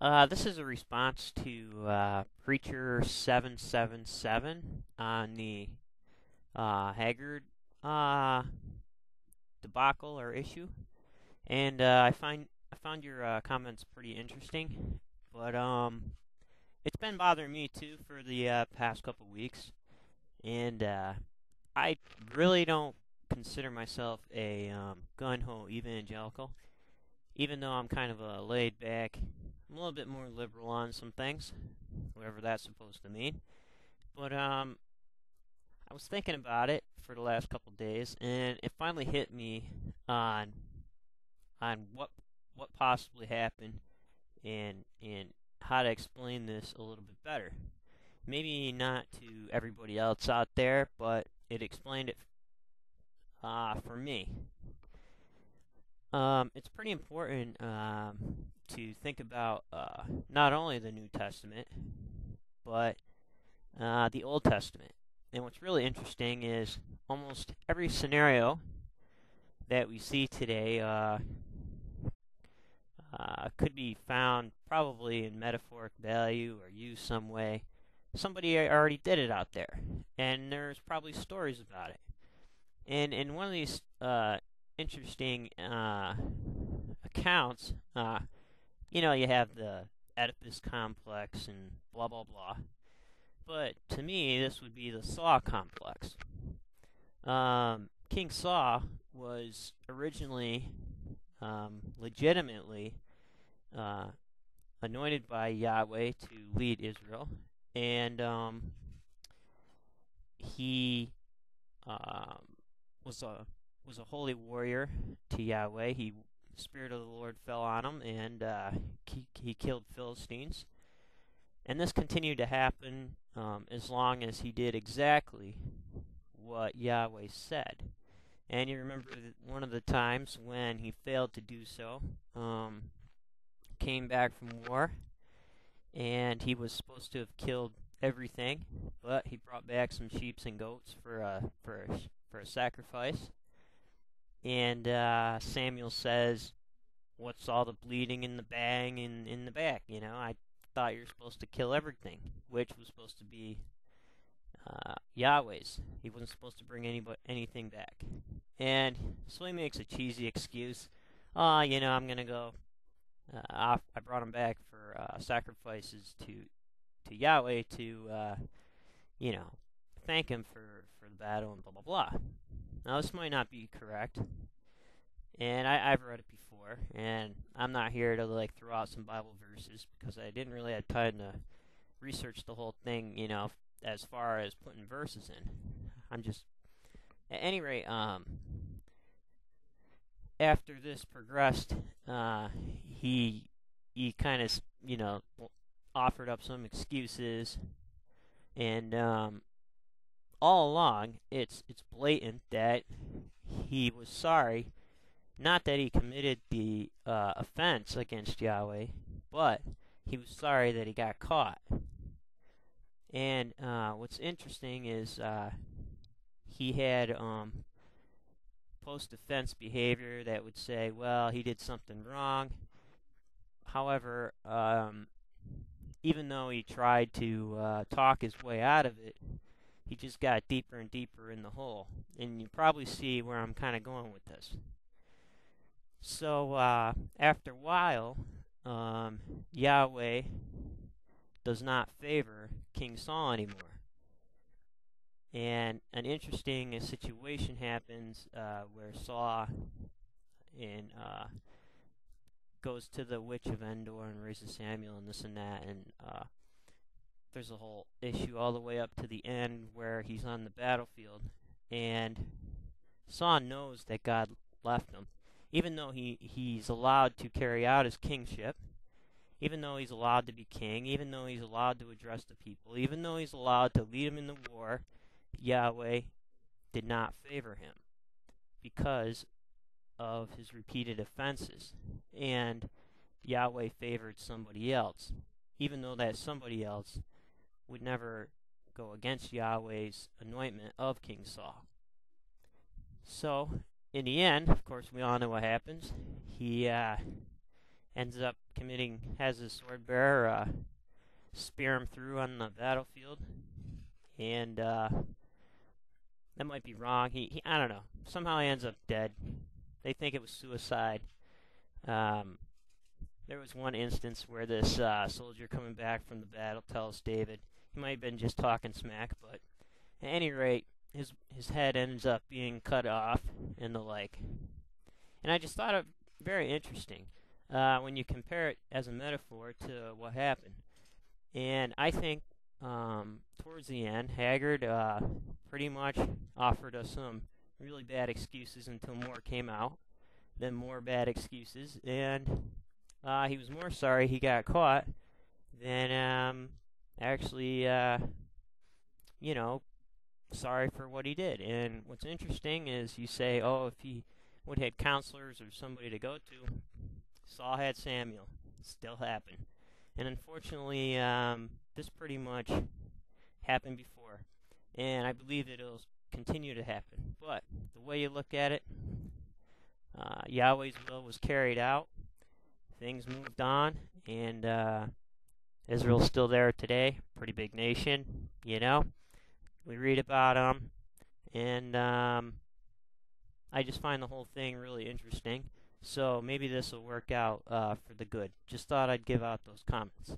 This is a response to Preacher 777 on the Haggard uh, debacle or issue, and I found your comments pretty interesting, but it's been bothering me too for the past couple weeks, and I really don't consider myself a gun-ho evangelical, even though I'm kind of a laid back. I'm a little bit more liberal on some things, whatever that's supposed to mean. But I was thinking about it for the last couple days, and it finally hit me on what possibly happened and how to explain this a little bit better. Maybe not to everybody else out there, but it explained it for me. It's pretty important to think about not only the New Testament, but the Old Testament. And what's really interesting is almost every scenario that we see today could be found probably in metaphoric value or used some way. Somebody already did it out there, and there's probably stories about it. And in one of these interesting accounts, you have the Oedipus complex and blah blah blah. But to me, this would be the Saul complex. King Saul was originally, legitimately, anointed by Yahweh to lead Israel, and he was a holy warrior to Yahweh. The Spirit of the Lord fell on him, and he killed Philistines. And this continued to happen as long as he did exactly what Yahweh said. And you remember one of the times when he failed to do so, came back from war, and he was supposed to have killed everything, but he brought back some sheep and goats for a sacrifice. And Samuel says, "What's all the bleeding and the bang in the back? I thought you were supposed to kill everything," which was supposed to be Yahweh's. He wasn't supposed to bring anything back. And so he makes a cheesy excuse. I'm gonna go. I brought him back for sacrifices to Yahweh to thank him for the battle and blah blah blah. Now this might not be correct, and I've read it before, and I'm not here to throw out some Bible verses because I didn't really have time to research the whole thing, as far as putting verses in. At any rate, after this progressed, he kind of offered up some excuses, and all along it's blatant that he was sorry, not that he committed the offense against Yahweh, but he was sorry that he got caught. And what's interesting is he had post-offense behavior that would say, well, he did something wrong. However, even though he tried to talk his way out of it, he just got deeper and deeper in the hole. And you probably see where I'm kind of going with this. So after a while, Yahweh does not favor King Saul anymore. And an interesting situation happens where Saul goes to the witch of Endor and raises Samuel and this and that, and there's a whole issue all the way up to the end where he's on the battlefield, and Saul knows that God left him, even though he's allowed to carry out his kingship, even though he's allowed to be king, even though he's allowed to address the people, even though he's allowed to lead them in the war. Yahweh did not favor him because of his repeated offenses, and Yahweh favored somebody else, even though that somebody else would never go against Yahweh's anointment of King Saul. So, in the end, of course, we all know what happens. He ends up has his sword bearer spear him through on the battlefield, and that might be wrong. I don't know. Somehow he ends up dead. They think it was suicide. There was one instance where this soldier coming back from the battle tells David he might have been just talking smack, but at any rate, his head ends up being cut off and the like. And I just thought it very interesting when you compare it as a metaphor to what happened. And I think towards the end, Haggard pretty much offered us some really bad excuses until more came out, then more bad excuses, and he was more sorry he got caught than actually, sorry for what he did. And what's interesting is you say, oh, if he would have had counselors or somebody to go to, Saul had Samuel. It still happened. And unfortunately, this pretty much happened before. And I believe it'll continue to happen. But the way you look at it, Yahweh's will was carried out. Things moved on. And Israel's still there today. Pretty big nation, We read about them. And I just find the whole thing really interesting. So maybe this will work out for the good. Just thought I'd give out those comments.